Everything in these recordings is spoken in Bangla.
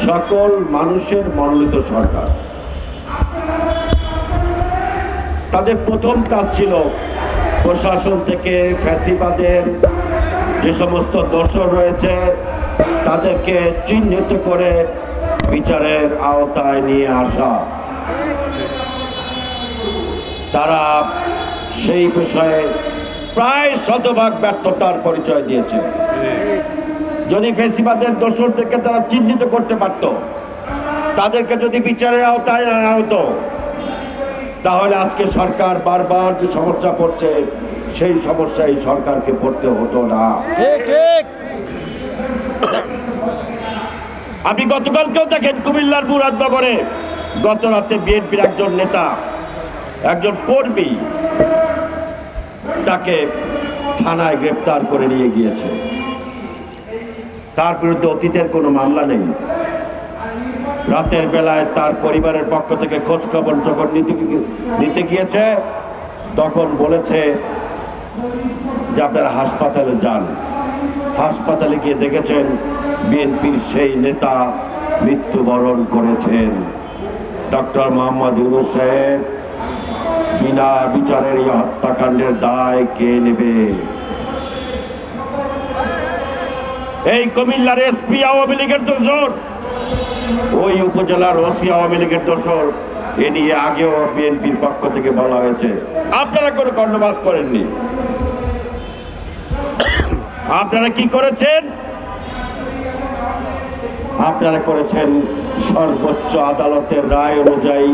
সকল মানুষের মনোনীত সরকার। তাদের প্রথম কাজ ছিল প্রশাসন থেকে ফ্যাসিবাদের যে সমস্ত দোষর রয়েছে তাদেরকে চিহ্নিত করে বিচারের আওতায় নিয়ে আসা। তারা সেই বিষয়ে প্রায় শতভাগ ব্যর্থতার পরিচয় দিয়েছে। যদি ফ্যাসিবাদের দোষরদেরকে তারা চিহ্নিত করতে পারত, তাদেরকে যদি বিচারের আওতায় আনা হতো, তাহলে আজকে সরকার বারবার যে সমস্যা পড়ছে সেই সমস্যায় সরকারকে পড়তে হতো না। আপনি গতকালকেও দেখেন কুমিল্লার মুরাদনগরে গত রাতে বিএনপির একজন নেতা, একজন কর্মী, তাকে থানায় গ্রেফতার করে নিয়ে গিয়েছে। তার বিরুদ্ধে অতীতের কোনো মামলা নেই। রাতের বেলায় তার পরিবারের পক্ষ থেকে খোঁজ খবর যখন নিতে গিয়েছে তখন বলেছে যে আপনারা হাসপাতালে যান। হাসপাতালে গিয়ে দেখেছেন বিএনপির সেই নেতা মৃত্যুবরণ করেছেন। ডক্টর মোহাম্মদ ইউনূস সাহেব, বিনা বিচারের এই হত্যাকাণ্ডের দায় কে নেবে? এই কুমিল্লার এসপি আওয়ামী লীগের দোষর, ওই উপজেলার ওসি আওয়ামী লীগের দোষর। এ নিয়ে আগেও বিএনপির পক্ষ থেকে বলা হয়েছে, আপনারা কোনো কর্ণপাত করেননি। আপনারা কি করেছেন? আপনারা করেছেন সর্বোচ্চ আদালতের রায় অনুযায়ী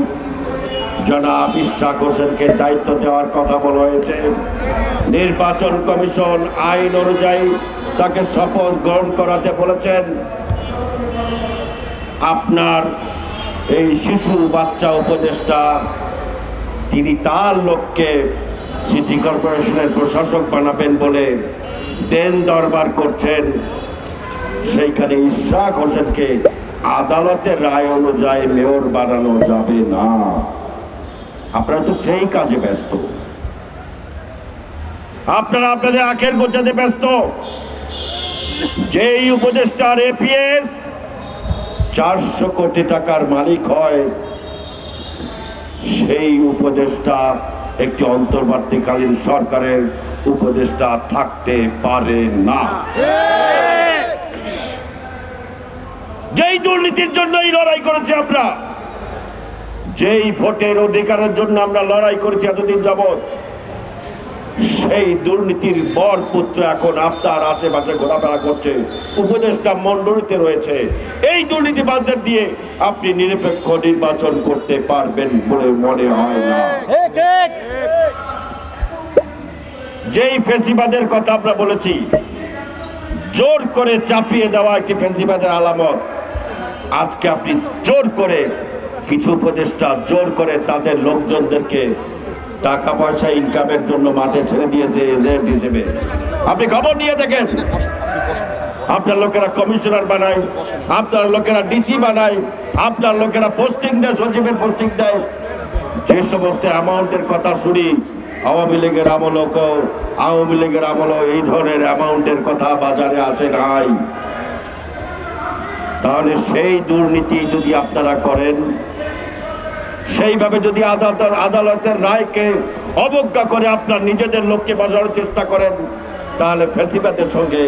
জনাব ইশরাক হোসেনকে দায়িত্ব দেওয়ার কথা বলা হয়েছে। নির্বাচন কমিশন আইন অনুযায়ী তাকে শপথ গ্রহণ করাতে বলেছেন। আপনার এই শিশু বাচ্চা উপদেষ্টা, তিনি তার লোককে সিটি কর্পোরেশনের প্রশাসক বানাবেন বলে দেন দরবার করছেন। সেইখানে ইশরাক হোসেনকে আদালতের রায় অনুযায়ী মেয়র বানানো যাবে না। আপনারা তো সেই কাজে ব্যস্ত, আপনারা আপনাদের আখের গোছাতে ব্যস্ত। যেই উপদেষ্টার এপিএস 400 কোটি টাকার মালিক হয়, সেই উপদেষ্টা একটি অন্তর্বর্তীকালীন সরকারের উপদেষ্টা থাকতে পারে না। যেই দুর্নীতির জন্যই লড়াই করেছি আমরা, যেই ভোটের অধিকারের জন্য আমরা লড়াই করেছি এতদিন যাবৎ, সেই দুর্নীতির বর পুত্র এখন আপনার আশেপাশে ঘোরাফেরা করছে, উপদেষ্টা মণ্ডলীতে রয়েছে। এই দুর্নীতিবাজদের দিয়ে আপনি নিরপেক্ষ নির্বাচন করতে পারবেন বলে মনে হয় না। যেই ফ্যাসিবাদের কথা আমরা বলেছি, জোর করে চাপিয়ে দেওয়া একটি ফ্যাসিবাদের আলামত। আজকে আপনি জোর করে কিছু উপদেষ্টা জোর করে তাদের লোকজনদেরকে টাকা পয়সা ইনকামের জন্য মাঠে ছেড়ে দিয়েছে এজেন্ট হিসেবে। আপনি খবর নিয়ে দেখেন, আপনার লোকেরা কমিশনার বানায়, আপনার লোকেরা ডিসি বানায়, আপনার লোকেরা পোস্টিং দেয়, সচিবের পোস্টিং দেয়। যে সমস্ত অ্যামাউন্টের কথা শুনি, আওয়ামী লীগের আমলও এই ধরনের অ্যামাউন্টের কথা বাজারে আসে নাই। তাহলে সেই দুর্নীতি যদি আপনারা করেন, সেইভাবে যদি আদালতের রায়কে অবজ্ঞা করে আপনার নিজেদের লোককে বাঁচানোর চেষ্টা করেন, তাহলে ফ্যাসিবাদের সঙ্গে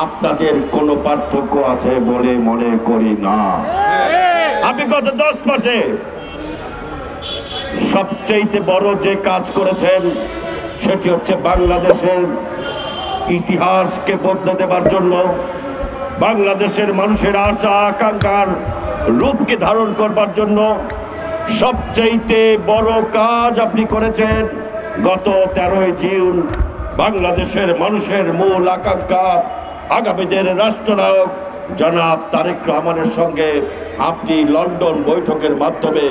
আপনাদের কোনো পার্থক্য আছে বলে মনে করি না। আপনি গত 10 মাসে সবচেয়ে বড় যে কাজ করেছেন সেটি হচ্ছে বাংলাদেশের ইতিহাসকে বদলে দেবার জন্য, বাংলাদেশের মানুষের আশা আকাঙ্ক্ষার রূপকে ধারণ করবার জন্য সবচেয়ে বড় কাজ আপনি করেছেন। গত 13 জুন বাংলাদেশের মানুষের মূল আকাঙ্ক্ষা আগামী দিনের রাষ্ট্রনায়ক জনাব তারেক রহমানের সঙ্গে আপনি লন্ডন বৈঠকের মাধ্যমে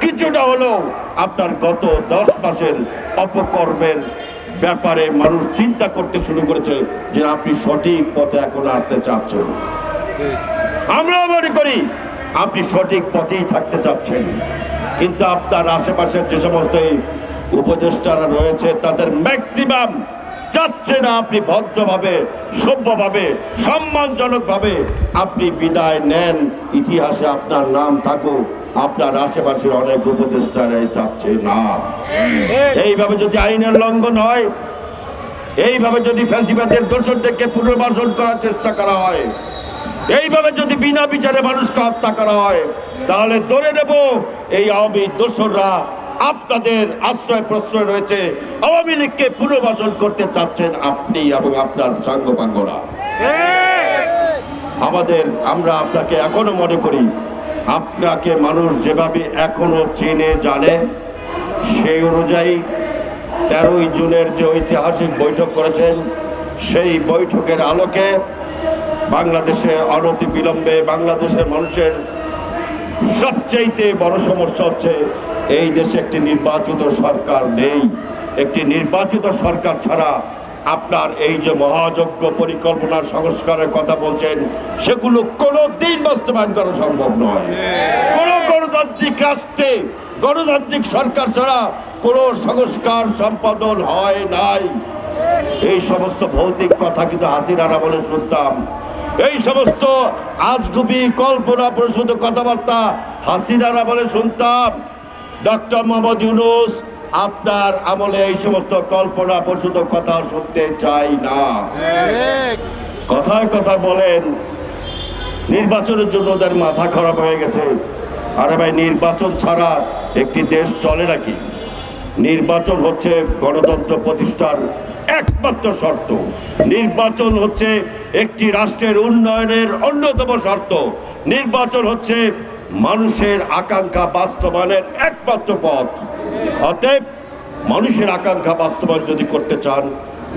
কিছুটা হলেও আপনার গত 10 মাসের অপকর্মের ব্যাপারে মানুষ চিন্তা করতে শুরু করেছে যে আপনি সঠিক পথে এখন আসতে চাচ্ছেন। আমরাও মনে করি আপনি সঠিক পথেই থাকতে চাচ্ছেন, কিন্তু আপনার আশেপাশের যে সমস্ত উপদেষ্টারা রয়েছে তাদের ম্যাক্সিমাম চাচ্ছে না আপনি ভদ্রভাবে, সভ্যভাবে, সম্মানজনকভাবে আপনি বিদায় নেন, ইতিহাসে আপনার নাম থাকুক। আপনার আশেপাশের অনেক উপদেষ্টারাই চাচ্ছে না। এইভাবে যদি আইনের লঙ্ঘন হয়, এইভাবে যদি ফ্যাসিবাদের দোষরদেরকে পুনর্বাসন করার চেষ্টা করা হয়, এইভাবে যদি বিনা বিচারে মানুষকে হত্যা করা হয়, তাহলে ধরে নেব এই আওয়ামী দোসররা আপনাদের আশ্রয় প্রশ্রয় রয়েছে। আওয়ামী লীগকে পুনর্বাসন করতে চাচ্ছেন আপনি এবং আপনার সাঙ্গপাঙ্গরা। আমরা আপনাকে এখনো মনে করি, আপনাকে মানুষ যেভাবে এখনো চেনে জানে, সেই অনুযায়ী 13ই জুনের যে ঐতিহাসিক বৈঠক করেছেন, সেই বৈঠকের আলোকে বাংলাদেশে অনতিবিলম্বে বাংলাদেশের মানুষের সবচেয়ে বড় সমস্যা হচ্ছে এই দেশে একটি নির্বাচিত সরকার নেই। একটি নির্বাচিত সরকার ছাড়া আপনার এই যে মহাযজ্ঞ পরিকল্পনার সংস্কারের কথা বলছেন, সেগুলো কোনোদিন বাস্তবায়ন করা সম্ভব নয়। কোন গণতান্ত্রিক রাষ্ট্রে গণতান্ত্রিক সরকার ছাড়া কোনো সংস্কার সম্পাদন হয় নাই। এই সমস্ত ভৌতিক কথা কিন্তু হাসিনারা বলে শুনতাম, এই সমস্ত আজগুবি কল্পনা প্রসূত কথাবার্তা হাসিনারা বলে শুনতাম। ডক্টর মোহাম্মদ ইউনূস আপনার আমলে এই সমস্ত কল্পনা প্রসূত কথা শুনতে চাই না। কথায় কথা বলেন নির্বাচনের জন্য ওদের মাথা খারাপ হয়ে গেছে। আরে ভাই, নির্বাচন ছাড়া একটি দেশ চলে নাকি? নির্বাচন হচ্ছে গণতন্ত্র প্রতিষ্ঠার একমাত্র শর্ত। নির্বাচন হচ্ছে একটি রাষ্ট্রের উন্নয়নের অন্যতম শর্ত। নির্বাচন হচ্ছে মানুষের আকাঙ্ক্ষা বাস্তবায়নের একমাত্র পথ। অতএব মানুষের আকাঙ্ক্ষা বাস্তবায়ন যদি করতে চান,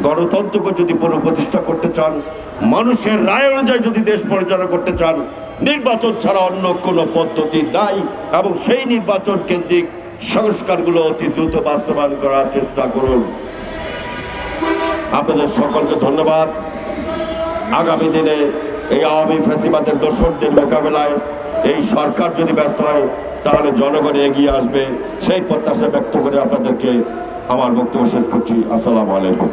গণতন্ত্রকে যদি পুনঃপ্রতিষ্ঠা করতে চান, মানুষের রায় অনুযায়ী যদি দেশ পরিচালনা করতে চান, নির্বাচন ছাড়া অন্য কোনো পদ্ধতি নাই। এবং সেই নির্বাচন কেন্দ্রিক সংস্কারগুলো অতি দ্রুত বাস্তবায়ন করার চেষ্টা করুন। আপনাদের সকলকে ধন্যবাদ। আগামী দিনে এই আওয়ামী ফ্যাসিবাদের দোসরদের মোকাবেলায় এই সরকার যদি ব্যস্ত হয়, তাহলে জনগণ এগিয়ে আসবে, সেই প্রত্যাশা ব্যক্ত করে আপনাদেরকে আমার বক্তব্য শেষ করছি। আসসালামু আলাইকুম।